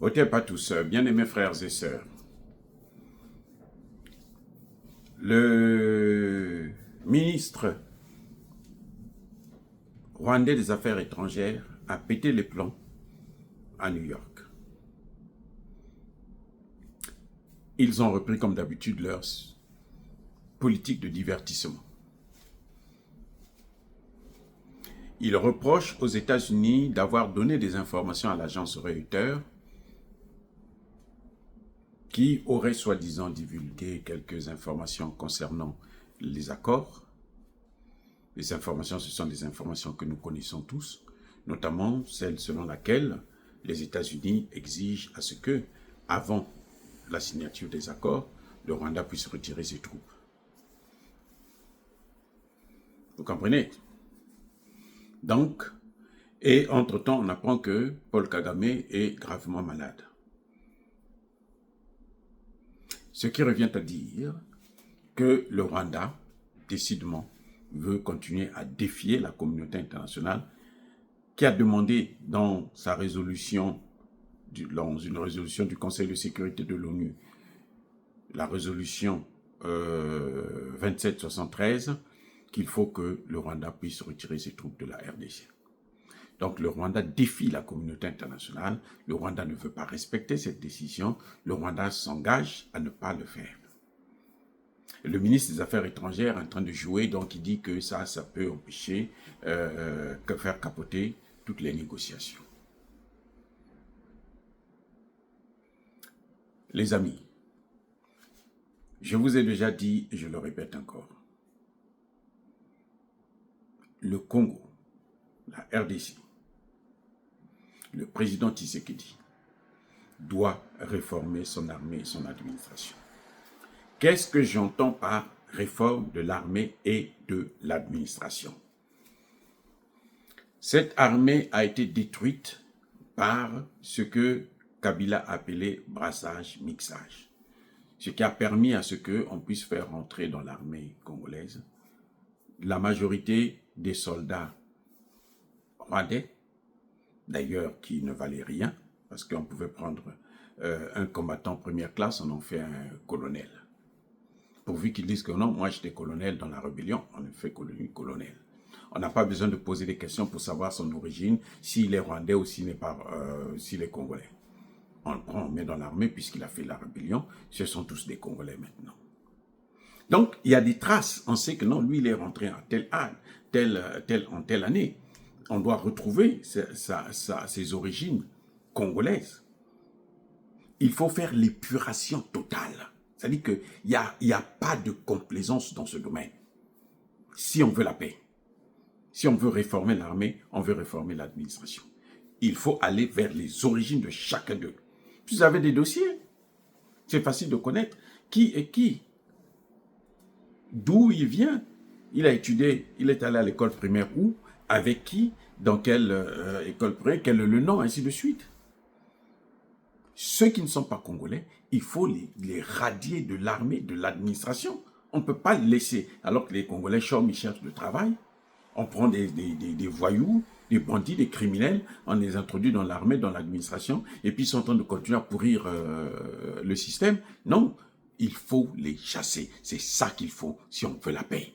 Hôtel pas tous, bien-aimés frères et sœurs. Le ministre rwandais des Affaires étrangères a pété les plombs à New York. Ils ont repris comme d'habitude leur politique de divertissement. Ils reprochent aux États-Unis d'avoir donné des informations à l'agence Reuters qui aurait soi-disant divulgué quelques informations concernant les accords. Les informations, ce sont des informations que nous connaissons tous, notamment celle selon laquelle les États-Unis exigent à ce que, avant la signature des accords, le Rwanda puisse retirer ses troupes. Vous comprenez? Donc, et entre-temps, on apprend que Paul Kagame est gravement malade. Ce qui revient à dire que le Rwanda, décidément, veut continuer à défier la communauté internationale qui a demandé dans sa résolution, dans une résolution du Conseil de sécurité de l'ONU, la résolution 2773, qu'il faut que le Rwanda puisse retirer ses troupes de la RDC. Donc le Rwanda défie la communauté internationale, le Rwanda ne veut pas respecter cette décision, le Rwanda s'engage à ne pas le faire. Le ministre des Affaires étrangères est en train de jouer, donc il dit que ça peut empêcher, faire capoter toutes les négociations. Les amis, je vous ai déjà dit, et je le répète encore, le Congo, la RDC, le président Tshisekedi doit réformer son armée et son administration. Qu'est-ce que j'entends par réforme de l'armée et de l'administration? Cette armée a été détruite par ce que Kabila appelait brassage-mixage, ce qui a permis à ce qu'on puisse faire rentrer dans l'armée congolaise la majorité des soldats rwandais, d'ailleurs qui ne valaient rien, parce qu'on pouvait prendre un combattant première classe, on en fait un colonel. Pourvu qu'ils disent que non, moi j'étais colonel dans la rébellion, on fait colonel. On n'a pas besoin de poser des questions pour savoir son origine, s'il est rwandais ou s'il est congolais. On le prend, on met dans l'armée puisqu'il a fait la rébellion, ce sont tous des Congolais maintenant. Donc, il y a des traces, on sait que non, lui il est rentré en telle année. On doit retrouver ses origines congolaises. Il faut faire l'épuration totale. C'est-à-dire qu'il n'y a pas de complaisance dans ce domaine. Si on veut la paix, si on veut réformer l'armée, on veut réformer l'administration. Il faut aller vers les origines de chacun d'eux. Vous avez des dossiers, c'est facile de connaître qui est qui, d'où il vient. Il a étudié, il est allé à l'école primaire où, avec qui, dans quelle école primaire, quel est le nom, ainsi de suite. Ceux qui ne sont pas congolais, il faut les radier de l'armée, de l'administration. On ne peut pas les laisser, alors que les Congolais chôment, ils cherchent du travail. On prend des voyous, des bandits, des criminels, on les introduit dans l'armée, dans l'administration, et puis ils sont en train de continuer à pourrir le système. Non, il faut les chasser. C'est ça qu'il faut si on veut la paix.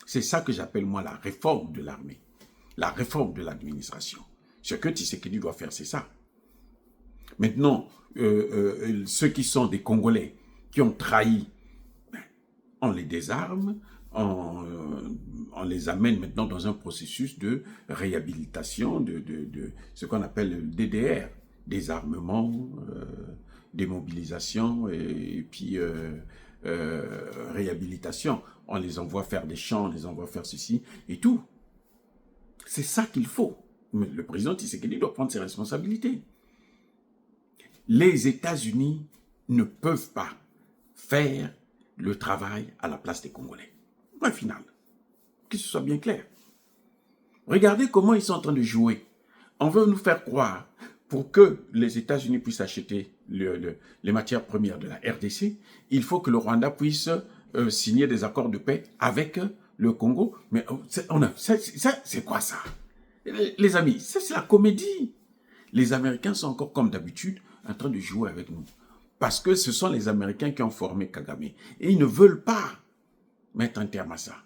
C'est ça que j'appelle moi la réforme de l'armée, la réforme de l'administration. Ce que Tshisekedi doit faire, c'est ça. Maintenant, ceux qui sont des Congolais, qui ont trahi, on les désarme, on les amène maintenant dans un processus de réhabilitation, de ce qu'on appelle le DDR, désarmement, démobilisation et puis réhabilitation. On les envoie faire des champs, on les envoie faire ceci et tout. C'est ça qu'il faut. Mais le président Tshisekedi doit prendre ses responsabilités. Les États-Unis ne peuvent pas faire le travail à la place des Congolais. Point final. Que ce soit bien clair. Regardez comment ils sont en train de jouer. On veut nous faire croire, pour que les États-Unis puissent acheter les matières premières de la RDC, il faut que le Rwanda puisse signer des accords de paix avec le Congo. Mais c'est quoi ça? Les amis, c'est la comédie. Les Américains sont encore comme d'habitude en train de jouer avec nous. Parce que ce sont les Américains qui ont formé Kagame. Et ils ne veulent pas mettre un terme à ça.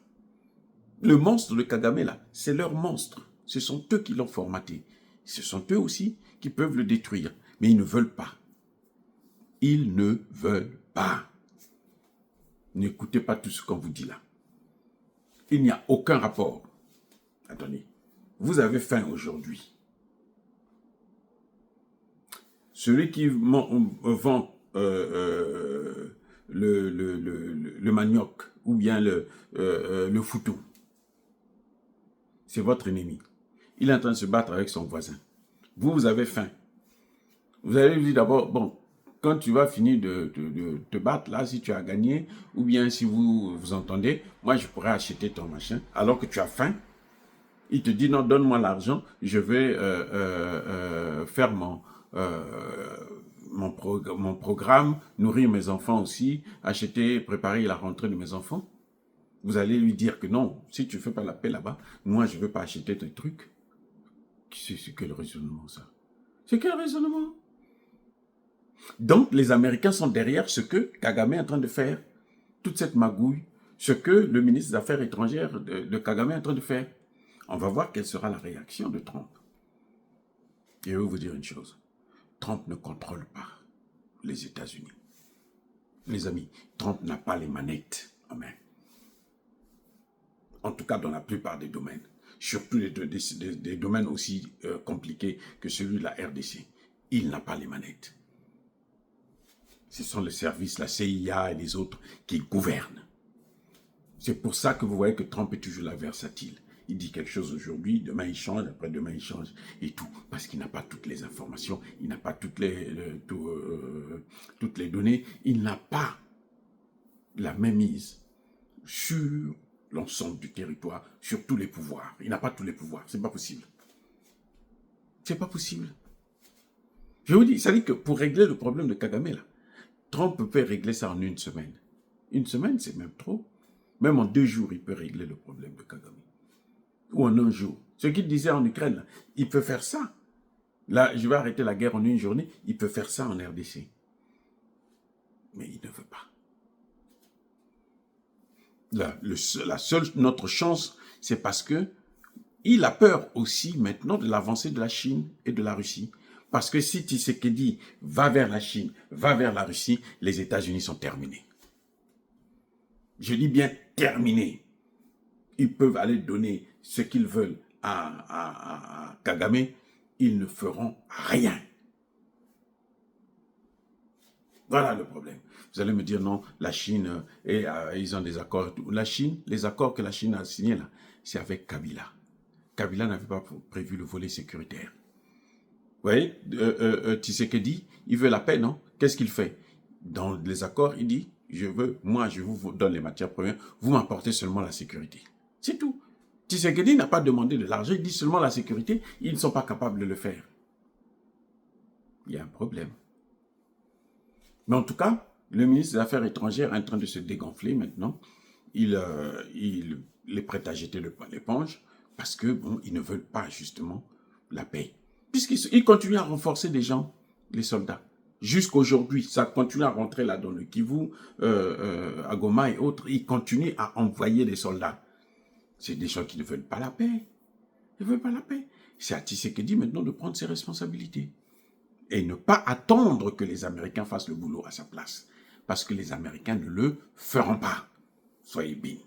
Le monstre de Kagame, là, c'est leur monstre. Ce sont eux qui l'ont formaté. Ce sont eux aussi qui peuvent le détruire. Mais ils ne veulent pas. Ils ne veulent pas. N'écoutez pas tout ce qu'on vous dit là. Il n'y a aucun rapport. Attendez. Vous avez faim aujourd'hui. Celui qui vend le manioc ou bien le foutou, c'est votre ennemi. Il est en train de se battre avec son voisin. Vous avez faim. Vous allez lui dire d'abord, bon, quand tu vas finir de te battre, là, si tu as gagné, ou bien si vous vous entendez, moi, je pourrais acheter ton machin, alors que tu as faim. Il te dit, non, donne-moi l'argent, je vais faire mon programme, nourrir mes enfants aussi, acheter, préparer la rentrée de mes enfants. Vous allez lui dire que non, si tu ne fais pas la paix là-bas, moi, je ne veux pas acheter tes trucs. C'est quel raisonnement, ça? C'est quel raisonnement? Donc, les Américains sont derrière ce que Kagame est en train de faire. Toute cette magouille, ce que le ministre des Affaires étrangères de Kagame est en train de faire. On va voir quelle sera la réaction de Trump. Et je vais vous dire une chose. Trump ne contrôle pas les États-Unis. Les amis, Trump n'a pas les manettes en main. En tout cas, dans la plupart des domaines. Surtout des domaines aussi compliqués que celui de la RDC. Il n'a pas les manettes. Ce sont les services, la CIA et les autres qui gouvernent. C'est pour ça que vous voyez que Trump est toujours là versatile. Il dit quelque chose aujourd'hui, demain il change, après-demain il change et tout. Parce qu'il n'a pas toutes les informations, il n'a pas toutes les données, il n'a pas la mainmise sur l'ensemble du territoire, sur tous les pouvoirs. Il n'a pas tous les pouvoirs, c'est pas possible. C'est pas possible. Je vous dis, ça dit que pour régler le problème de Kagame là, Trump peut régler ça en une semaine. Une semaine, c'est même trop. Même en 2 jours, il peut régler le problème de Kagame. Ou en 1 jour. Ce qu'il disait en Ukraine, là, il peut faire ça. Là, je vais arrêter la guerre en 1 journée. Il peut faire ça en RDC. Mais il ne veut pas. La seule notre chance, c'est parce que il a peur aussi maintenant de l'avancée de la Chine et de la Russie. Parce que si Tshisekedi va vers la Chine, va vers la Russie, les États-Unis sont terminés. Je dis bien terminés. Ils peuvent aller donner ce qu'ils veulent à Kagame, ils ne feront rien. Voilà le problème. Vous allez me dire non, la Chine, ils ont des accords. La Chine, les accords que la Chine a signés là, c'est avec Kabila. Kabila n'avait pas prévu le volet sécuritaire. Vous voyez, Tshisekedi, il veut la paix, non? Qu'est-ce qu'il fait? Dans les accords, il dit, je vous donne les matières premières, vous m'apportez seulement la sécurité. C'est tout. Tshisekedi n'a pas demandé de l'argent, il dit seulement la sécurité, ils ne sont pas capables de le faire. Il y a un problème. Mais en tout cas, le ministre des Affaires étrangères est en train de se dégonfler maintenant. Il est prêt à jeter l'éponge parce que bon, ils ne veulent pas justement la paix. Puisqu'ils continuent à renforcer les gens, les soldats. Jusqu'aujourd'hui, ça continue à rentrer là dans le Kivu, à Goma et autres. Ils continuent à envoyer des soldats. C'est des gens qui ne veulent pas la paix. Ils ne veulent pas la paix. C'est à Tshisekedi maintenant de prendre ses responsabilités. Et ne pas attendre que les Américains fassent le boulot à sa place. Parce que les Américains ne le feront pas. Soyez bénis.